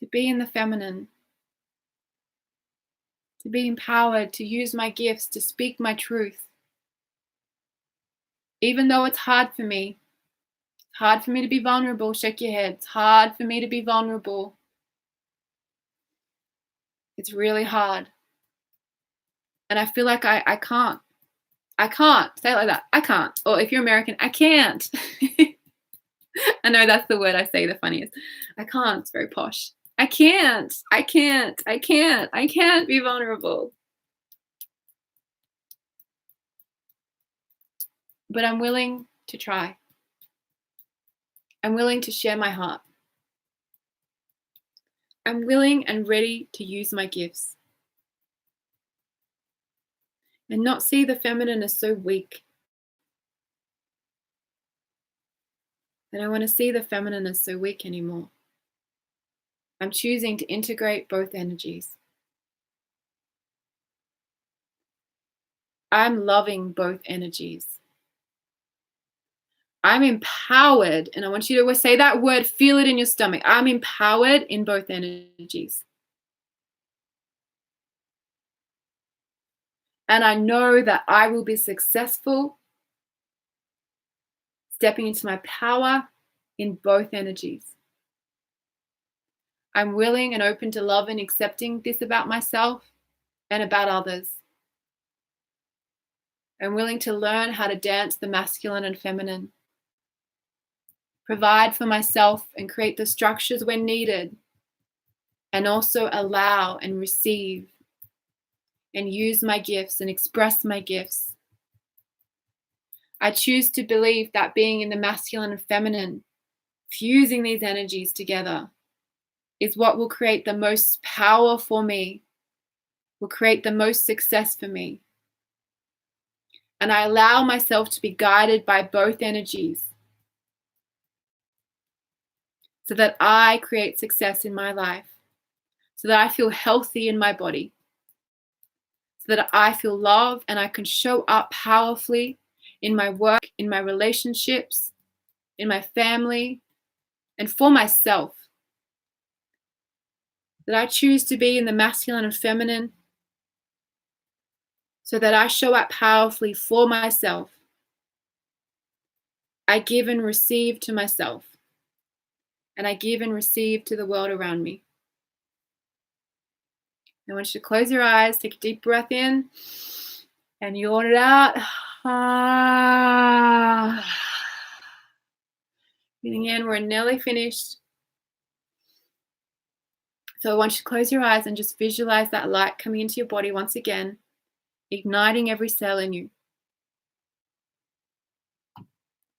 To be in the feminine. To be empowered, to use my gifts, to speak my truth. Even though it's hard for me. It's hard for me to be vulnerable. Shake your head. It's hard for me to be vulnerable. It's really hard. And I feel like I can't. I can't. Say it like that. I can't. Or if you're American, I can't. I know that's the word I say the funniest. I can't. It's very posh. I can't be vulnerable. But I'm willing to try. I'm willing to share my heart. I'm willing and ready to use my gifts. And not see the feminine as so weak. I don't want to see the feminine as so weak anymore. I'm choosing to integrate both energies. I'm loving both energies. I'm empowered, and I want you to say that word, feel it in your stomach. I'm empowered in both energies. And I know that I will be successful stepping into my power in both energies. I'm willing and open to love and accepting this about myself and about others. I'm willing to learn how to dance the masculine and feminine, provide for myself and create the structures when needed, and also allow and receive and use my gifts and express my gifts. I choose to believe that being in the masculine and feminine, fusing these energies together, is what will create the most power for me, will create the most success for me. And I allow myself to be guided by both energies so that I create success in my life, so that I feel healthy in my body, so that I feel love and I can show up powerfully in my work, in my relationships, in my family, and for myself. That I choose to be in the masculine and feminine so that I show up powerfully for myself. I give and receive to myself, and I give and receive to the world around me. I want you to close your eyes, take a deep breath in, and yawn it out. Breathing in, we're nearly finished. So I want you to close your eyes and just visualize that light coming into your body once again, igniting every cell in you.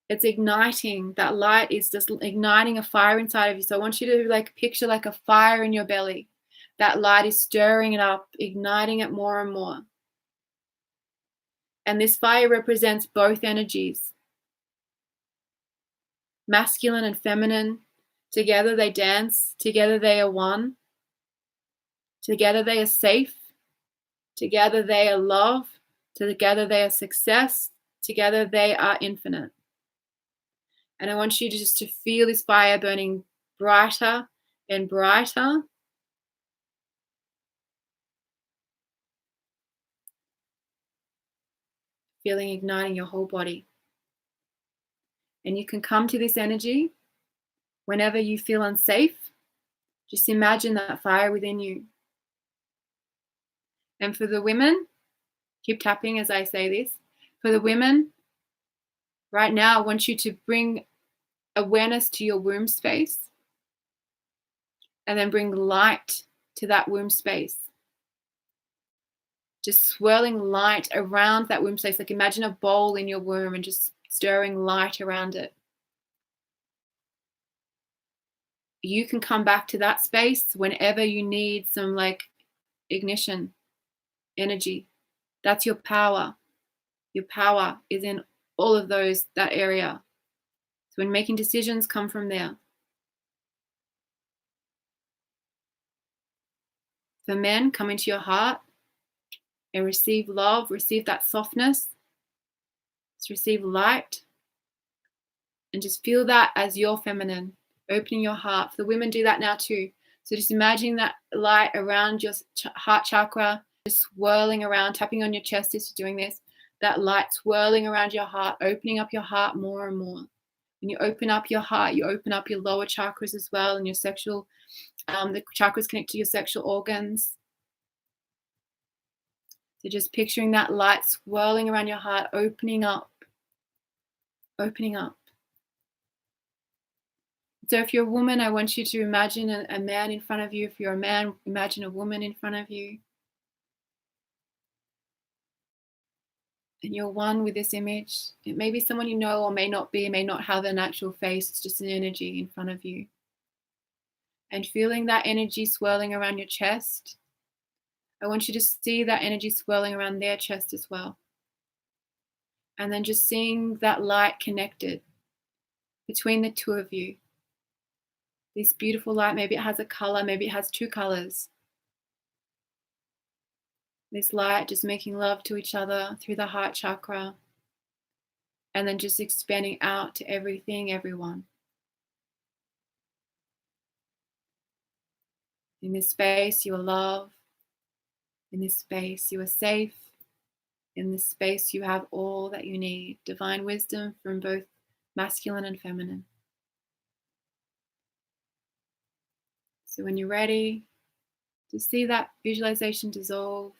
It's igniting. That light is just igniting a fire inside of you. So I want you to picture a fire in your belly. That light is stirring it up, igniting it more and more. And this fire represents both energies. Masculine and feminine. Together they dance. Together they are one. Together they are safe. Together they are love. Together they are success. Together they are infinite. And I want you to just to feel this fire burning brighter and brighter. Feeling igniting your whole body. And you can come to this energy whenever you feel unsafe. Just imagine that fire within you. And for the women, keep tapping as I say this. For the women, right now I want you to bring awareness to your womb space and then bring light to that womb space. Just swirling light around that womb space. Imagine a bowl in your womb and just stirring light around it. You can come back to that space whenever you need some ignition, energy. That's your power. Your power is in all of that area. So when making decisions, come from there. For men, come into your heart and receive love, receive that softness, just receive light, and just feel that as your feminine, opening your heart. For the women, do that now too. So just imagine that light around your heart chakra, just swirling around, tapping on your chest as you're doing this, that light swirling around your heart, opening up your heart more and more. When you open up your heart, you open up your lower chakras as well, and your sexual, the chakras connect to your sexual organs. So just picturing that light swirling around your heart, opening up, opening up. So if you're a woman, I want you to imagine a man in front of you. If you're a man, imagine a woman in front of you. And you're one with this image. It may be someone you know or may not be, may not have an actual face. It's just an energy in front of you. And feeling that energy swirling around your chest. I want you to see that energy swirling around their chest as well. And then just seeing that light connected between the two of you. This beautiful light, maybe it has a color, maybe it has two colors. This light just making love to each other through the heart chakra. And then just expanding out to everything, everyone. In this space, you are loved. In this space, you are safe. In this space, you have all that you need. Divine wisdom from both masculine and feminine. So when you're ready, just see that visualization dissolve.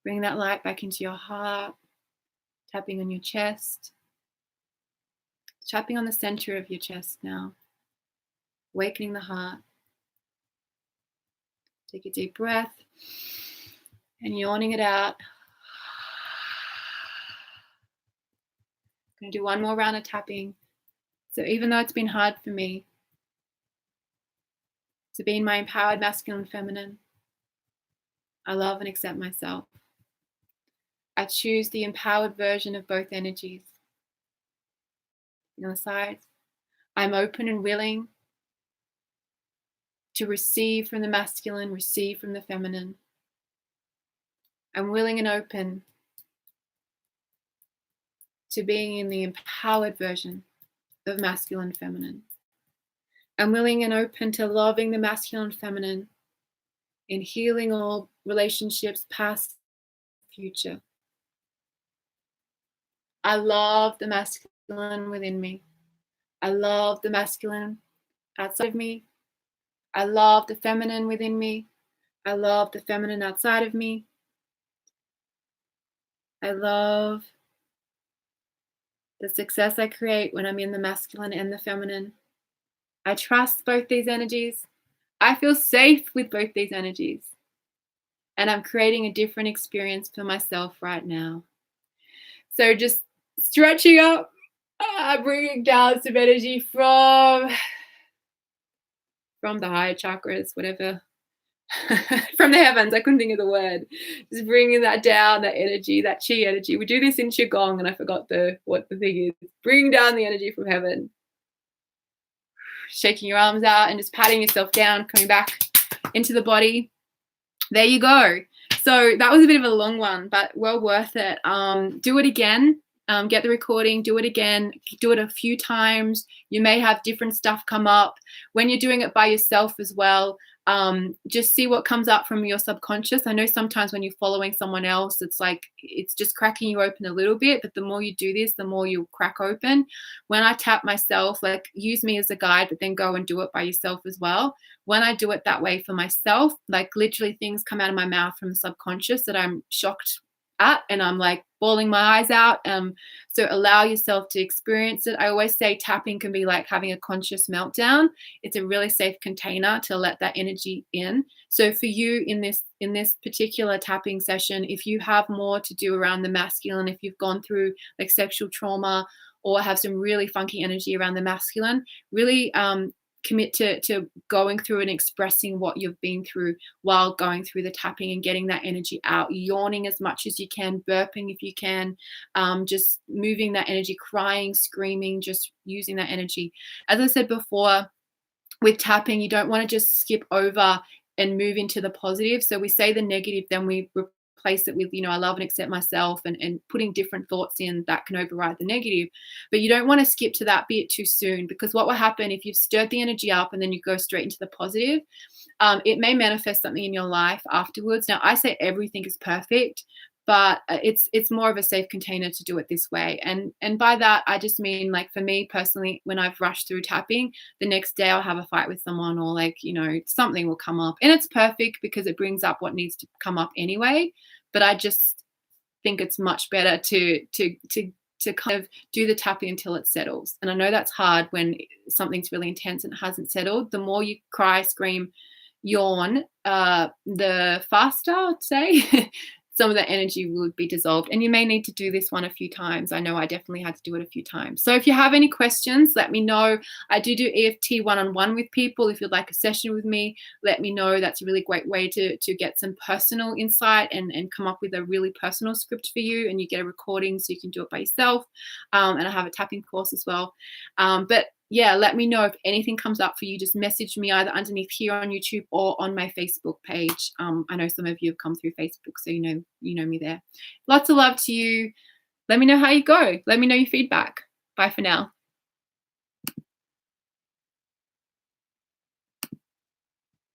Bring that light back into your heart, tapping on your chest, tapping on the center of your chest now, awakening the heart. Take a deep breath and yawning it out. I'm going to do one more round of tapping. So even though it's been hard for me to be in my empowered masculine and feminine, I love and accept myself. I choose the empowered version of both energies. On the sides, I'm open and willing to receive from the masculine, receive from the feminine. I'm willing and open to being in the empowered version of masculine and feminine. I'm willing and open to loving the masculine and feminine in healing all relationships, past, future. I love the masculine within me. I love the masculine outside of me. I love the feminine within me. I love the feminine outside of me. I love the success I create when I'm in the masculine and the feminine. I trust both these energies. I feel safe with both these energies. And I'm creating a different experience for myself right now. So just stretching up, bringing down some energy from the higher chakras, whatever. From the heavens, I couldn't think of the word. Just bringing that down, that energy, that chi energy. We do this in Qigong, and I forgot what the thing is. Bring down the energy from heaven. Shaking your arms out and just patting yourself down, coming back into the body. There you go. So that was a bit of a long one, but well worth it. Do it again. Get the recording, do it again, do it a few times. You may have different stuff come up. When you're doing it by yourself as well, just see what comes up from your subconscious. I know sometimes when you're following someone else, it's like it's just cracking you open a little bit, but the more you do this, the more you'll crack open. When I tap myself, like use me as a guide, but then go and do it by yourself as well. When I do it that way for myself, like literally things come out of my mouth from the subconscious that I'm shocked at, and I'm like bawling my eyes out. So allow yourself to experience it. I always say tapping can be like having a conscious meltdown. It's a really safe container to let that energy in. So for you in this particular tapping session, if you have more to do around the masculine, if you've gone through like sexual trauma or have some really funky energy around the masculine, really commit to going through and expressing what you've been through while going through the tapping and getting that energy out, yawning as much as you can, burping if you can, just moving that energy, crying, screaming, just using that energy. As I said before, with tapping, you don't want to just skip over and move into the positive. So we say the negative, then we replace it with, I love and accept myself, and putting different thoughts in that can override the negative. But you don't want to skip to that bit too soon, because what will happen if you've stirred the energy up and then you go straight into the positive, it may manifest something in your life afterwards. Now, I say everything is perfect, but it's more of a safe container to do it this way. And by that, I just mean, like, for me personally, when I've rushed through tapping, the next day I'll have a fight with someone, or something will come up, and it's perfect because it brings up what needs to come up anyway. But I just think it's much better to kind of do the tapping until it settles. And I know that's hard when something's really intense and it hasn't settled. The more you cry, scream, yawn, the faster, I'd say, some of that energy would be dissolved. And you may need to do this one a few times. I know I definitely had to do it a few times. So if you have any questions, let me know. I do EFT one-on-one with people. If you'd like a session with me, let me know. That's a really great way to get some personal insight and come up with a really personal script for you. And you get a recording so you can do it by yourself. And I have a tapping course as well. But yeah, let me know if anything comes up for you. Just message me either underneath here on YouTube or on my Facebook page. I know some of you have come through Facebook, so you know me there. Lots of love to you. Let me know how you go. Let me know your feedback. Bye for now.